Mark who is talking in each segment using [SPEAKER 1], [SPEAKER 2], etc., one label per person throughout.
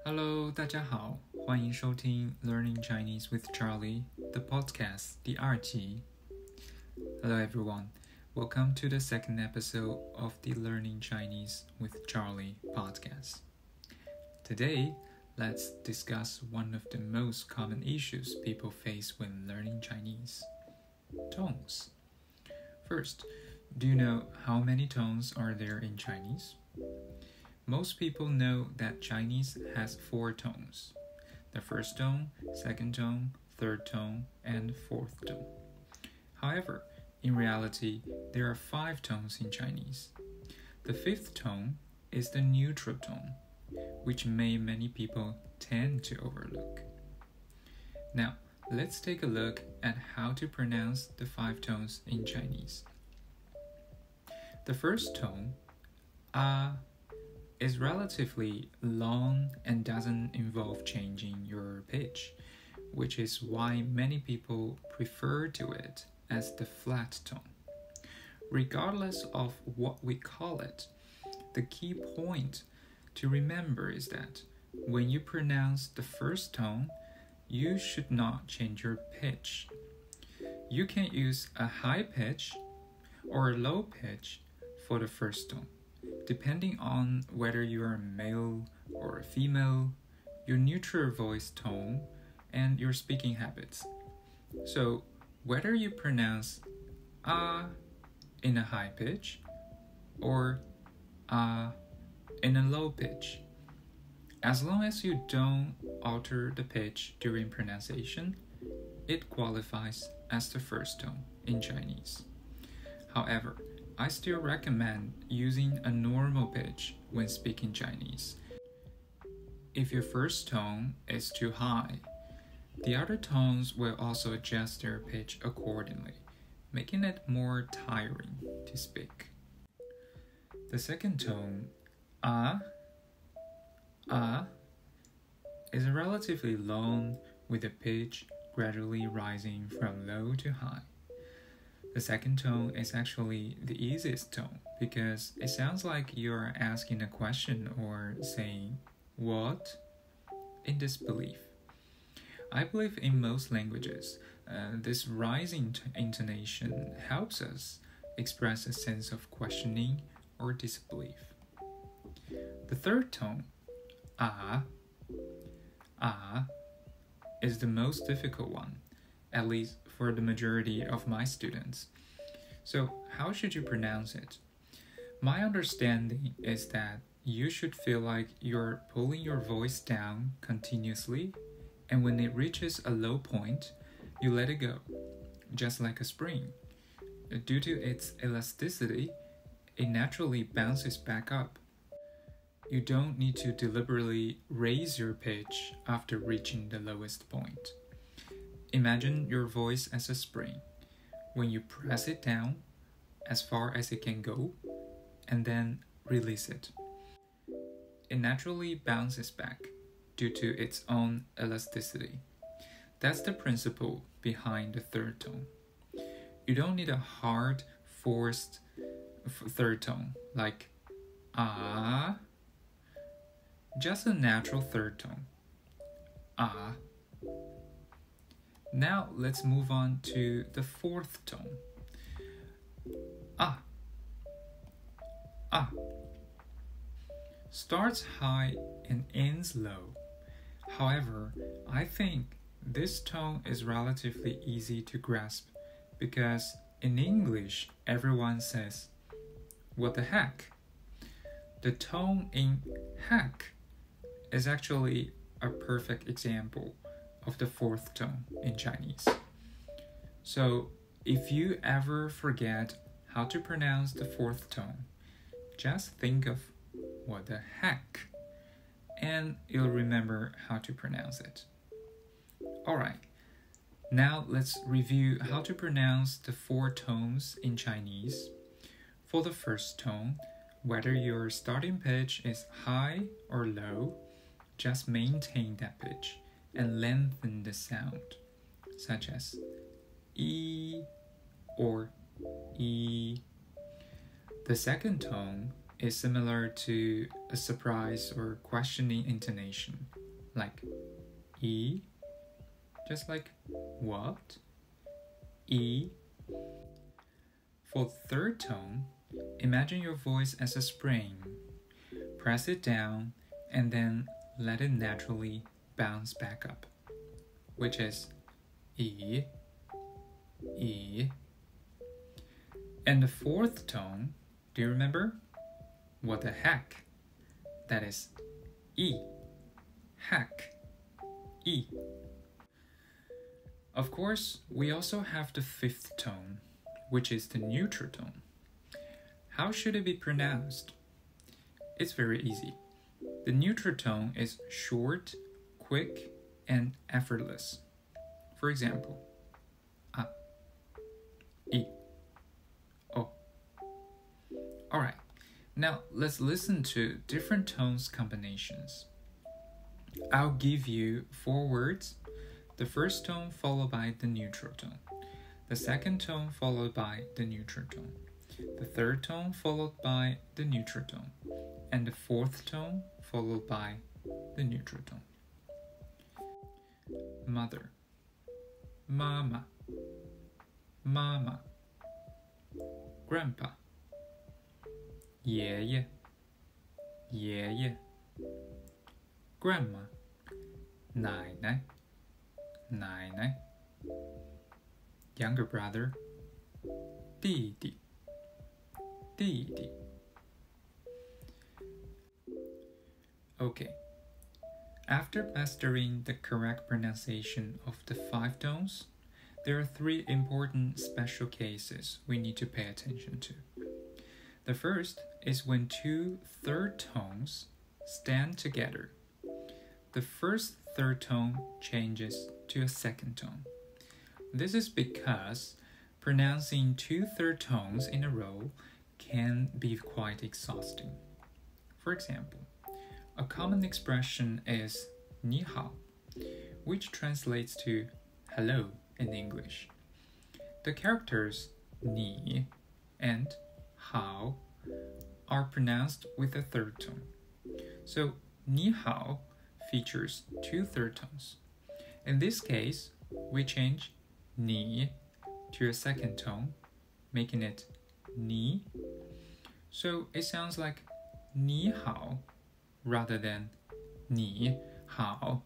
[SPEAKER 1] Hello， 大家好，欢迎收听 Learning Chinese with Charlie the podcast 第二集。Hello everyone, welcome to the second episode of the Learning Chinese with Charlie podcast. Today, let's discuss one of the most common issues people face when learning Chinese: tones. First, do you know how many tones are there in Chinese? Most people know that Chinese has 4 tones: the first tone, second tone, third tone, and fourth tone. However, in reality, there are 5 tones in Chinese. The fifth tone is the neutral tone, which many people tend to overlook. Now, let's take a look at how to pronounce the 5 tones in Chinese. The first tone, is relatively long and doesn't involve changing your pitch, which is why many people refer to it as the flat tone. Regardless of what we call it, the key point to remember is that when you pronounce the first tone, you should not change your pitch. You can use a high pitch or a low pitch for the first tone, depending on whether you are male or female, your neutral voice tone, and your speaking habits. So, whether you pronounce in a high pitch or in a low pitch, as long as you don't alter the pitch during pronunciation, it qualifies as the first tone in Chinese. However, I still recommend using a normal pitch when speaking Chinese. If your first tone is too high, the other tones will also adjust their pitch accordingly, making it more tiring to speak. The second tone, is relatively long, with the pitch gradually rising from low to high. The second tone is actually the easiest tone because it sounds like you're asking a question or saying "what?" in disbelief. I believe in most languages, this rising intonation helps us express a sense of questioning or disbelief. The third tone, is the most difficult one, at least for the majority of my students. So, how should you pronounce it? My understanding is that you should feel like you're pulling your voice down continuously, and when it reaches a low point, you let it go, just like a spring. Due to its elasticity, it naturally bounces back up. You don't need to deliberately raise your pitch after reaching the lowest point. Imagine your voice as a spring. When you press it down as far as it can go, and then release it, it naturally bounces back due to its own elasticity. That's the principle behind the third tone. You don't need a hard, forced third tone like just a natural third tone. Now let's move on to the fourth tone. Starts high and ends low. However, I think this tone is relatively easy to grasp because in English everyone says, "What the heck?" The tone in heck is actually a perfect example of the fourth tone in Chinese. So, if you ever forget how to pronounce the fourth tone, just think of "what the heck," and you'll remember how to pronounce it. Alright, now let's review how to pronounce the 4 tones in Chinese. For the first tone, whether your starting pitch is high or low, just maintain that pitch and lengthen the sound, such as E or E. The second tone is similar to a surprise or questioning intonation, like E, just like what? E. For the third tone, imagine your voice as a spring. Press it down and then let it naturally bounce back up, which is E, E. And the fourth tone, do you remember? What the heck? That is E, heck, E. Of course, we also have the fifth tone, which is the neutral tone. How should it be pronounced? It's very easy. The neutral tone is short, quick, and effortless. For example, A, I, O. Alright, now let's listen to different tones combinations. I'll give you 4 words. The first tone followed by the neutral tone. The second tone followed by the neutral tone. The third tone followed by the neutral tone. And the fourth tone followed by the neutral tone. Mother, mama, mama. Grandpa, 爷爷，爷爷。Grandma, 奶奶，奶奶。Younger brother, 弟弟，弟弟。Okay, after mastering the correct pronunciation of the 5 tones, there are 3 important special cases we need to pay attention to. The first is when 2 third tones stand together. The first third tone changes to a second tone. This is because pronouncing 2 third tones in a row can be quite exhausting. For example, a common expression is 你好, which translates to hello in English. The characters 你 and 好 are pronounced with a third tone. So 你好 features 2 third tones. In this case, we change 你 to a second tone, making it 你. So it sounds like 你好 rather than 你好.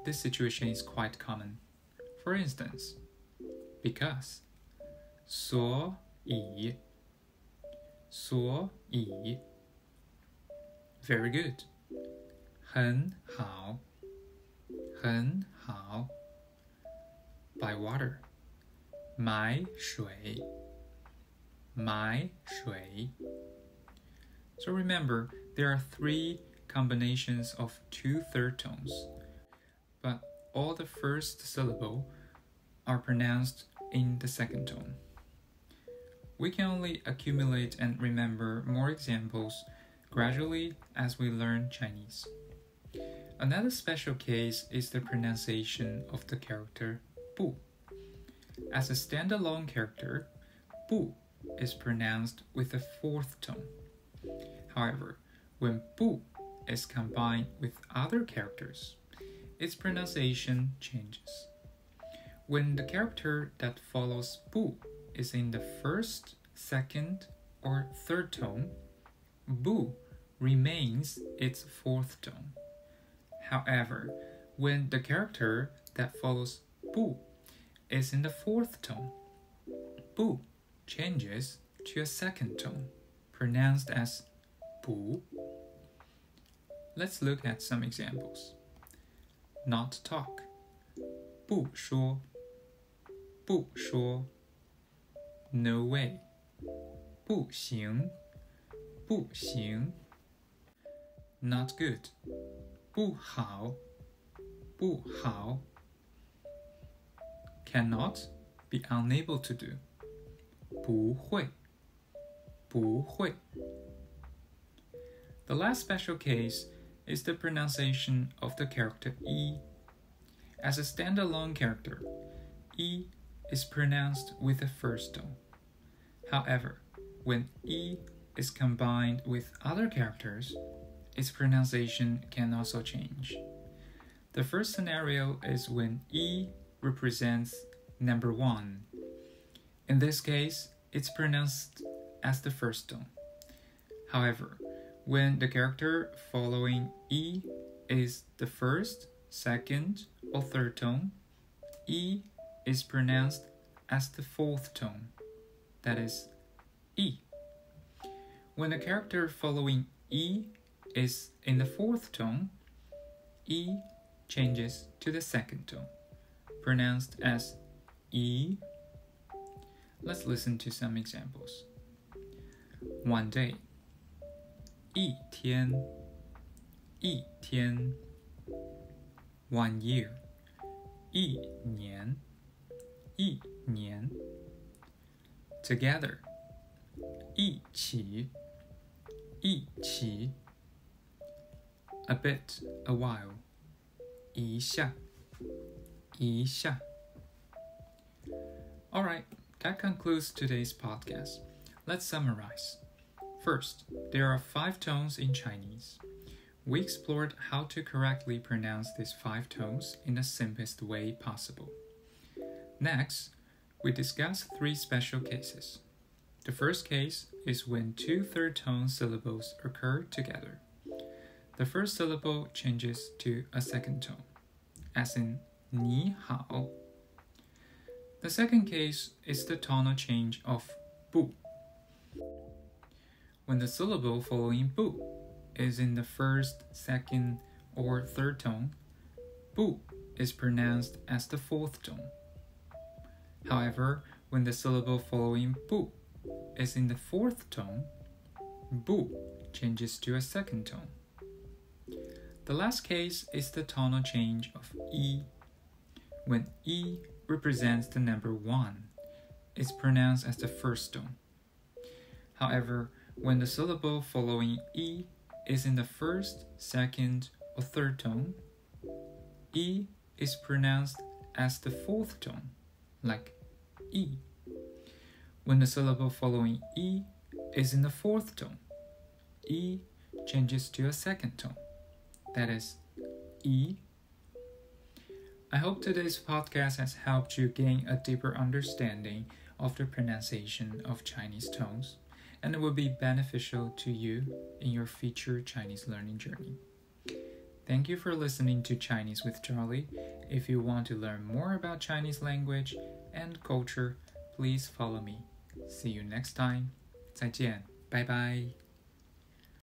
[SPEAKER 1] This situation is quite common. For instance, because 所以 Very good. 很好 很好 By water. 买水 买水 So remember, there are 3 combinations of 2 third tones, but all the first syllable are pronounced in the second tone. We can only accumulate and remember more examples gradually as we learn Chinese. Another special case is the pronunciation of the character 不. As a standalone character, 不 is pronounced with the 4th tone. However, when 不 is combined with other characters, its pronunciation changes. When the character that follows 不 is in the 1st, 2nd, or 3rd tone, 不 remains its 4th tone. However, when the character that follows 不 is in the 4th tone, 不 changes to a 2nd tone, pronounced as 不. Let's look at some examples. Not talk. 不说 不说 No way. 不行 不行 Not good. 不好不好 Cannot, be unable to do. 不会不会 The last special case is the pronunciation of the character E. As a standalone character, E is pronounced with the 1st tone. However, when E is combined with other characters, its pronunciation can also change. The first scenario is when E represents number 1. In this case, it's pronounced as the first tone. However, when the character following E is the first, second, or third tone, E is pronounced as the fourth tone, that is, E. When the character following E is in the fourth tone, E changes to the second tone, pronounced as E. Let's listen to some examples. One day, 一天, 一天. One year, 一年, 一年. Together, 一起, 一起. A bit, a while, 一下, 一下. Alright, that concludes today's podcast. Let's summarize. First, there are 5 tones in Chinese. We explored how to correctly pronounce these 5 tones in the simplest way possible. Next, we discussed 3 special cases. The first case is when 2 third-tone syllables occur together. The first syllable changes to a second tone, as in 你好. The second case is the tonal change of 不. When the syllable following 不 is in the first, second, or third tone, 不 is pronounced as the fourth tone. However, when the syllable following 不 is in the fourth tone, 不 changes to a second tone. The last case is the tonal change of 一. When 一 represents the number 1, it's pronounced as the first tone. However, when the syllable following 一 is in the first, second, or third tone, 一 is pronounced as the fourth tone, like 一. When the syllable following 一 is in the fourth tone, 一 changes to a second tone, that is 一. I hope today's podcast has helped you gain a deeper understanding of the pronunciation of Chinese tones, and it will be beneficial to you in your future Chinese learning journey. Thank you for listening to Chinese with Charlie. If you want to learn more about Chinese language and culture, please follow me. See you next time. 再见，拜拜。